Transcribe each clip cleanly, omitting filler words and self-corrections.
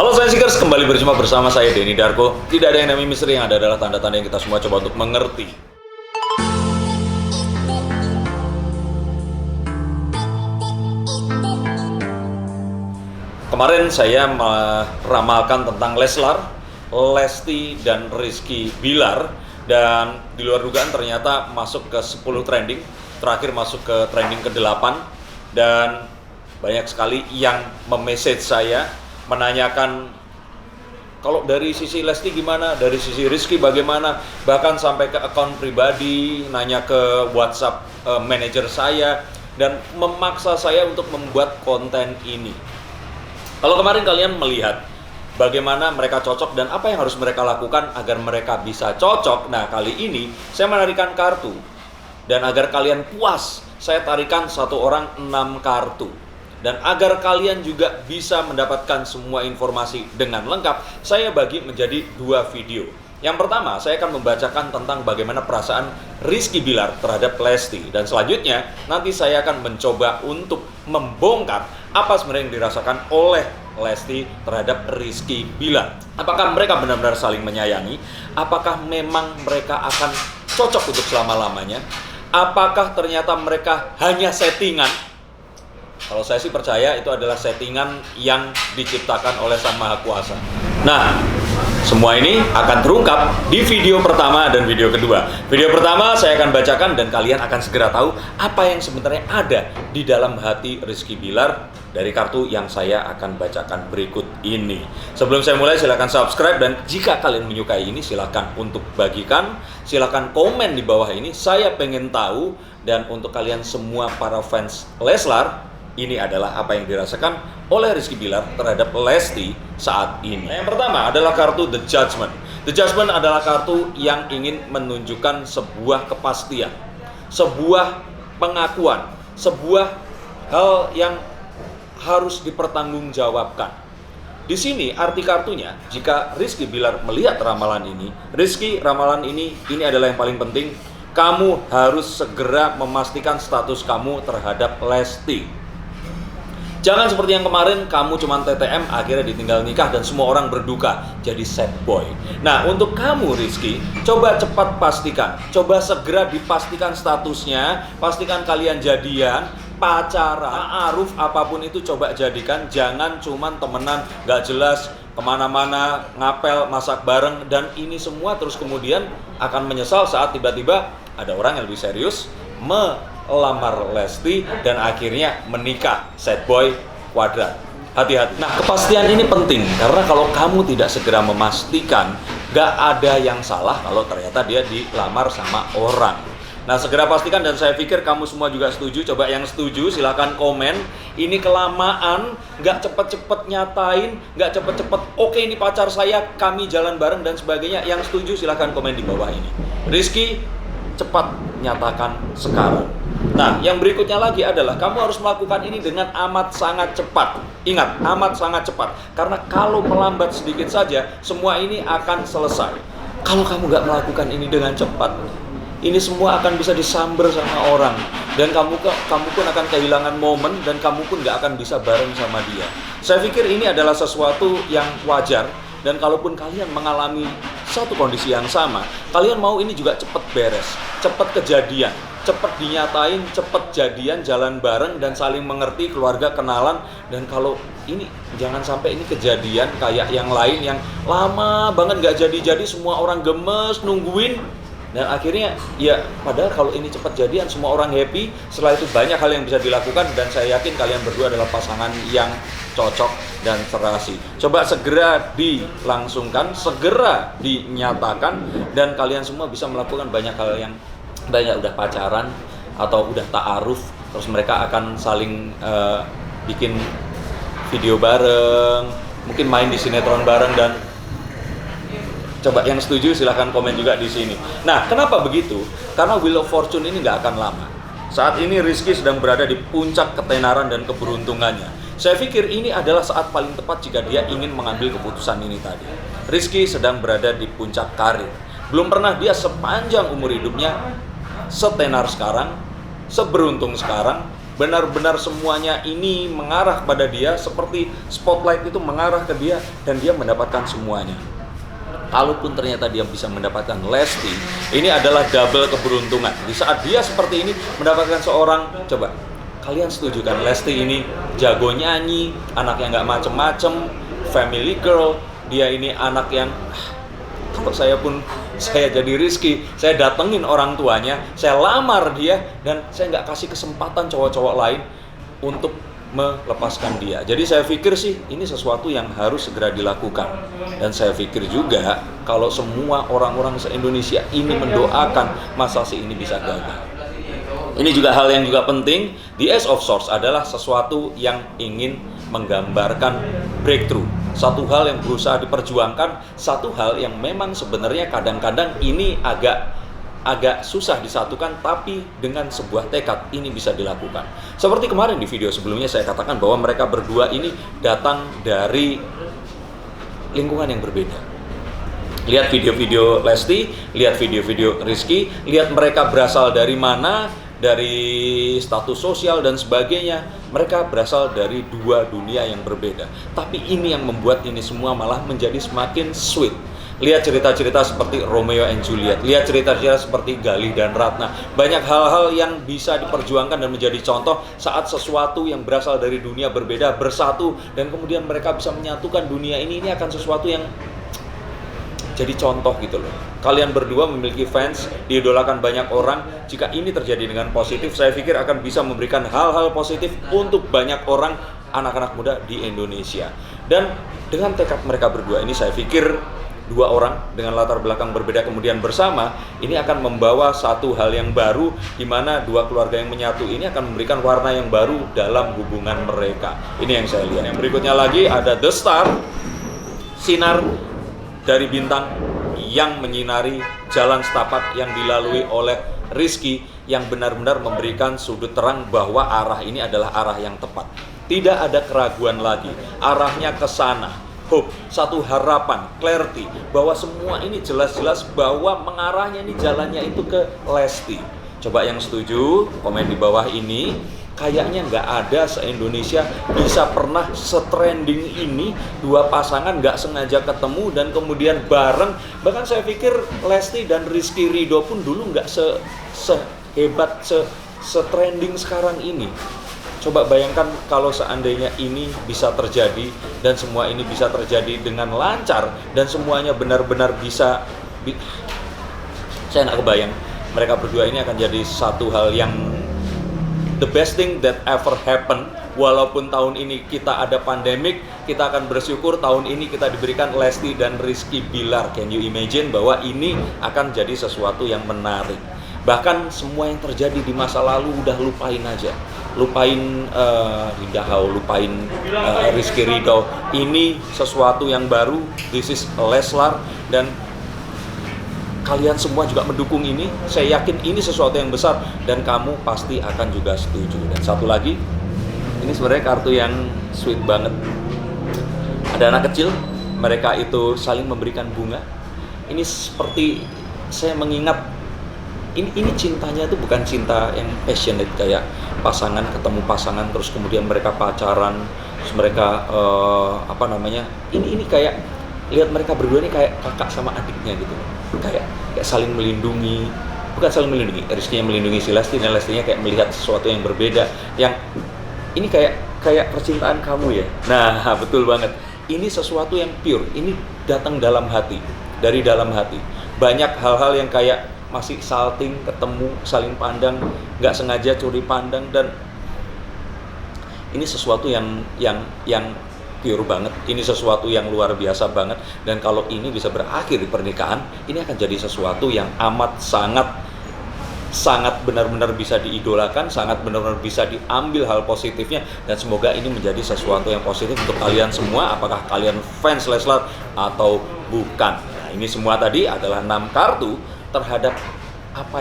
Halo Seekers, kembali berjumpa bersama saya Denny Darko. Tidak ada yang namanya misteri, yang ada adalah tanda-tanda yang kita semua coba untuk mengerti. Kemarin saya meramalkan tentang Leslar, Lesti, dan Rizky Bilar. Dan di luar dugaan ternyata masuk ke 10 trending. Terakhir masuk ke trending ke-8. Dan banyak sekali yang memessage saya, menanyakan kalau dari sisi Lesti gimana, dari sisi Rizky bagaimana, bahkan sampai ke akun pribadi, nanya ke WhatsApp manajer saya, dan memaksa saya untuk membuat konten ini. Kalau kemarin kalian melihat bagaimana mereka cocok dan apa yang harus mereka lakukan agar mereka bisa cocok, nah kali ini saya menarikan kartu, dan agar kalian puas, saya tarikan satu orang 6 kartu. Dan agar kalian juga bisa mendapatkan semua informasi dengan lengkap, saya bagi menjadi 2 video. Yang pertama, saya akan membacakan tentang bagaimana perasaan Rizky Bilar terhadap Lesti. Dan selanjutnya, nanti saya akan mencoba untuk membongkar apa sebenarnya yang dirasakan oleh Lesti terhadap Rizky Bilar. Apakah mereka benar-benar saling menyayangi? Apakah memang mereka akan cocok untuk selama-lamanya? Apakah ternyata mereka hanya settingan? Kalau saya sih percaya itu adalah settingan yang diciptakan oleh Sang Maha Kuasa. Nah, semua ini akan terungkap di video pertama dan video kedua. Video pertama saya akan bacakan dan kalian akan segera tahu apa yang sebenarnya ada di dalam hati Rizky Bilar dari kartu yang saya akan bacakan berikut ini. Sebelum saya mulai, silakan subscribe, dan jika kalian menyukai ini silakan untuk bagikan, silakan komen di bawah ini. Saya pengen tahu, dan untuk kalian semua para fans Leslar, ini adalah apa yang dirasakan oleh Rizky Bilar terhadap Lesti saat ini. Nah, yang pertama adalah kartu The Judgment. The Judgment adalah kartu yang ingin menunjukkan sebuah kepastian, sebuah pengakuan, sebuah hal yang harus dipertanggungjawabkan. Di sini arti kartunya, jika Rizky Bilar melihat ramalan ini, Rizky, ramalan ini adalah yang paling penting. Kamu harus segera memastikan status kamu terhadap Lesti. Jangan seperti yang kemarin, kamu cuma TTM, akhirnya ditinggal nikah dan semua orang berduka, jadi sad boy. Nah, untuk kamu Rizky, coba cepat pastikan, coba segera dipastikan statusnya, pastikan kalian jadian, pacaran, aruf, apapun itu coba jadikan. Jangan cuma temenan, gak jelas, kemana-mana, ngapel, masak bareng, dan ini semua terus kemudian akan menyesal saat tiba-tiba ada orang yang lebih serius melamar Lesti dan akhirnya menikah, sad boy kuadrat. Hati-hati. Nah, kepastian ini penting karena kalau kamu tidak segera memastikan, gak ada yang salah kalau ternyata dia dilamar sama orang. Nah, segera pastikan, dan saya pikir kamu semua juga setuju. Coba yang setuju silakan komen. Ini kelamaan, gak cepet-cepet nyatain, gak cepet-cepet oke ini pacar saya, kami jalan bareng dan sebagainya. Yang setuju silakan komen di bawah ini. Rizky, cepat nyatakan sekarang. Nah, yang berikutnya lagi adalah kamu harus melakukan ini dengan amat sangat cepat. Ingat, amat sangat cepat. Karena kalau melambat sedikit saja, semua ini akan selesai. Kalau kamu gak melakukan ini dengan cepat, ini semua akan bisa disamber sama orang. Dan kamu pun akan kehilangan momen, dan kamu pun gak akan bisa bareng sama dia. Saya pikir ini adalah sesuatu yang wajar. Dan kalaupun kalian mengalami satu kondisi yang sama, kalian mau ini juga cepat beres, cepat kejadian, cepat dinyatain, cepat jadian, jalan bareng, dan saling mengerti, keluarga, kenalan. Dan kalau ini, jangan sampai ini kejadian kayak yang lain yang lama banget gak jadi-jadi, semua orang gemes, nungguin. Dan akhirnya, ya padahal kalau ini cepat jadian, semua orang happy. Setelah itu banyak hal yang bisa dilakukan, dan saya yakin kalian berdua adalah pasangan yang cocok dan serasi. Coba segera dilangsungkan, segera dinyatakan, dan kalian semua bisa melakukan banyak hal yang banyak. Udah pacaran atau udah ta'aruf, terus mereka akan saling bikin video bareng, mungkin main di sinetron bareng. Dan coba yang setuju silahkan komen juga di sini. Nah, kenapa begitu? Karena Wheel of Fortune ini nggak akan lama. Saat ini Rizky sedang berada di puncak ketenaran dan keberuntungannya. Saya pikir ini adalah saat paling tepat jika dia ingin mengambil keputusan ini tadi. Rizky sedang berada di puncak karir. Belum pernah dia sepanjang umur hidupnya setenar sekarang, seberuntung sekarang, benar-benar semuanya ini mengarah pada dia, seperti spotlight itu mengarah ke dia dan dia mendapatkan semuanya. Kalaupun ternyata dia bisa mendapatkan Lesti, ini adalah double keberuntungan. Di saat dia seperti ini mendapatkan seorang, coba kalian setuju kan, Lesti ini jago nyanyi, anaknya nggak macem-macem, family girl, dia ini anak yang kalau saya jadi Rizky, saya datengin orang tuanya, saya lamar dia, dan saya nggak kasih kesempatan cowok-cowok lain untuk melepaskan dia. Jadi saya pikir sih ini sesuatu yang harus segera dilakukan. Dan saya pikir juga kalau semua orang-orang se-Indonesia ini mendoakan, masa sih ini bisa gagal. Ini juga hal yang juga penting. The Ace of Swords adalah sesuatu yang ingin menggambarkan breakthrough. Satu hal yang berusaha diperjuangkan, satu hal yang memang sebenarnya kadang-kadang ini agak susah disatukan, tapi dengan sebuah tekad ini bisa dilakukan. Seperti kemarin di video sebelumnya saya katakan bahwa mereka berdua ini datang dari lingkungan yang berbeda. Lihat video-video Lesti, lihat video-video Rizky, lihat mereka berasal dari mana, dari status sosial dan sebagainya. Mereka berasal dari dua dunia yang berbeda. Tapi ini yang membuat ini semua malah menjadi semakin sweet. Lihat cerita-cerita seperti Romeo and Juliet, lihat cerita-cerita seperti Galih dan Ratna. Banyak hal-hal yang bisa diperjuangkan dan menjadi contoh saat sesuatu yang berasal dari dunia berbeda bersatu, dan kemudian mereka bisa menyatukan dunia ini akan sesuatu yang jadi contoh gitu loh. Kalian berdua memiliki fans, diidolakan banyak orang. Jika ini terjadi dengan positif, saya pikir akan bisa memberikan hal-hal positif untuk banyak orang, anak-anak muda di Indonesia. Dan dengan tekad mereka berdua ini, saya pikir dua orang dengan latar belakang berbeda kemudian bersama, ini akan membawa satu hal yang baru, di mana dua keluarga yang menyatu ini akan memberikan warna yang baru dalam hubungan mereka. Ini yang saya lihat. Yang berikutnya lagi ada The Star, sinar dari bintang yang menyinari jalan setapak yang dilalui oleh Rizky, yang benar-benar memberikan sudut terang bahwa arah ini adalah arah yang tepat. Tidak ada keraguan lagi, arahnya ke sana. Hope, satu harapan, clarity, bahwa semua ini jelas-jelas bahwa mengarahnya ini jalannya itu ke Lesti. Coba yang setuju, komen di bawah ini. Kayaknya nggak ada se-Indonesia bisa pernah se-trending ini, dua pasangan nggak sengaja ketemu dan kemudian bareng. Bahkan saya pikir Lesti dan Rizky Ridho pun dulu nggak sehebat, se-trending sekarang ini. Coba bayangkan kalau seandainya ini bisa terjadi dan semua ini bisa terjadi dengan lancar dan semuanya benar-benar bisa, saya nggak kebayang mereka berdua ini akan jadi satu hal yang the best thing that ever happen. Walaupun tahun ini kita ada pandemik, kita akan bersyukur tahun ini kita diberikan Lesti dan Rizky Bilar. Can you imagine bahwa ini akan jadi sesuatu yang menarik. Bahkan semua yang terjadi di masa lalu udah lupain aja. Lupain Linda Hau, lupain Rizky Ridho. Ini sesuatu yang baru. This is Leslar, dan kalian semua juga mendukung ini. Saya yakin ini sesuatu yang besar dan kamu pasti akan juga setuju. Dan satu lagi, ini sebenarnya kartu yang sweet banget. Ada anak kecil, mereka itu saling memberikan bunga. Ini seperti saya mengingat ini cintanya itu bukan cinta yang passionate kayak pasangan ketemu pasangan terus kemudian mereka pacaran, terus mereka ini kayak lihat mereka berdua ini kayak kakak sama adiknya gitu, kayak saling melindungi, bukan saling melindungi, Rizky yang melindungi si Lesti dan Lestinya kayak melihat sesuatu yang berbeda, yang ini kayak percintaan kamu ya. Nah betul banget, ini sesuatu yang pure, ini datang dalam hati, dari dalam hati. Banyak hal-hal yang kayak masih salting, ketemu, saling pandang, nggak sengaja curi pandang, dan ini sesuatu yang pure banget, ini sesuatu yang luar biasa banget. Dan kalau ini bisa berakhir di pernikahan, ini akan jadi sesuatu yang amat sangat benar-benar bisa diidolakan, sangat benar-benar bisa diambil hal positifnya, dan semoga ini menjadi sesuatu yang positif untuk kalian semua, apakah kalian fans Leslar atau bukan. Nah, ini semua tadi adalah 6 kartu terhadap apa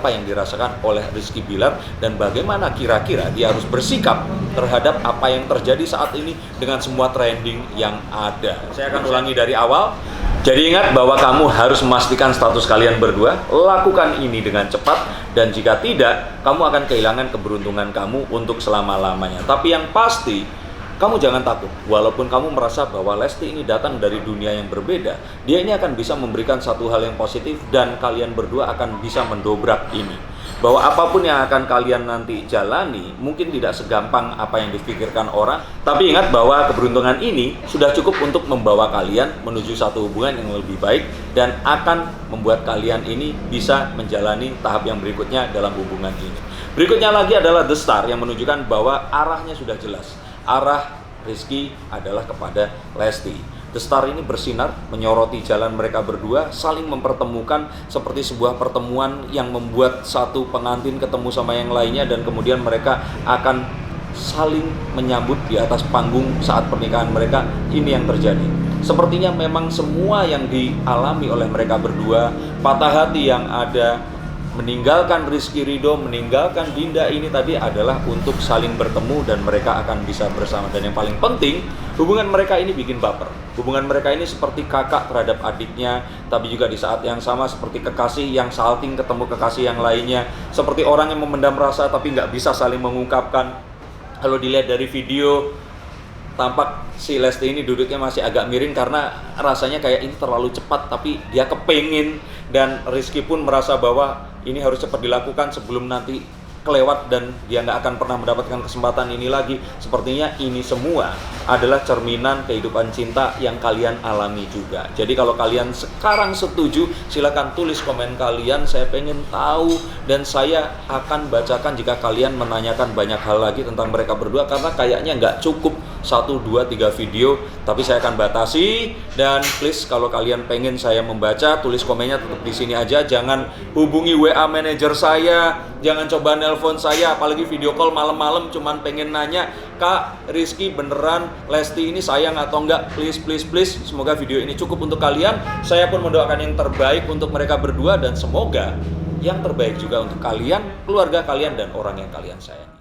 yang dirasakan oleh Rizky Bilar dan bagaimana kira-kira dia harus bersikap terhadap apa yang terjadi saat ini dengan semua trending yang ada. Saya akan ulangi dari awal. Jadi ingat bahwa kamu harus memastikan status kalian berdua, lakukan ini dengan cepat, dan jika tidak, kamu akan kehilangan keberuntungan kamu untuk selama-lamanya. Tapi yang pasti, kamu jangan takut, walaupun kamu merasa bahwa Lesti ini datang dari dunia yang berbeda, dia ini akan bisa memberikan satu hal yang positif dan kalian berdua akan bisa mendobrak ini. Bahwa apapun yang akan kalian nanti jalani, mungkin tidak segampang apa yang dipikirkan orang, tapi ingat bahwa keberuntungan ini sudah cukup untuk membawa kalian menuju satu hubungan yang lebih baik dan akan membuat kalian ini bisa menjalani tahap yang berikutnya dalam hubungan ini. Berikutnya lagi adalah The Star yang menunjukkan bahwa arahnya sudah jelas. Arah Rizky adalah kepada Lesti. The Star ini bersinar, menyoroti jalan mereka berdua, saling mempertemukan seperti sebuah pertemuan yang membuat satu pengantin ketemu sama yang lainnya dan kemudian mereka akan saling menyambut di atas panggung saat pernikahan mereka. Ini yang terjadi. Sepertinya memang semua yang dialami oleh mereka berdua, patah hati yang ada, meninggalkan Rizky Ridho, meninggalkan Dinda ini tadi adalah untuk saling bertemu dan mereka akan bisa bersama. Dan yang paling penting, hubungan mereka ini bikin baper. Hubungan mereka ini seperti kakak terhadap adiknya, tapi juga di saat yang sama seperti kekasih yang salting ketemu kekasih yang lainnya, seperti orang yang memendam rasa tapi nggak bisa saling mengungkapkan. Kalau dilihat dari video, tampak si Lesti ini duduknya masih agak miring karena rasanya kayak ini terlalu cepat, tapi dia kepengin, dan Rizky pun merasa bahwa ini harus cepat dilakukan sebelum nanti kelewat dan dia nggak akan pernah mendapatkan kesempatan ini lagi. Sepertinya ini semua adalah cerminan kehidupan cinta yang kalian alami juga. Jadi kalau kalian sekarang setuju, silakan tulis komen kalian, saya pengen tahu, dan saya akan bacakan jika kalian menanyakan banyak hal lagi tentang mereka berdua, karena kayaknya nggak cukup 1, 2, 3 video, tapi saya akan batasi. Dan please kalau kalian pengen saya membaca, tulis komennya tetap di sini aja, jangan hubungi WA manajer saya, jangan coba nelpon saya, apalagi video call malam-malam cuman pengen nanya, Kak Rizky beneran Lesti ini sayang atau enggak? Please, please, please. Semoga video ini cukup untuk kalian. Saya pun mendoakan yang terbaik untuk mereka berdua dan semoga yang terbaik juga untuk kalian, keluarga kalian, dan orang yang kalian sayang.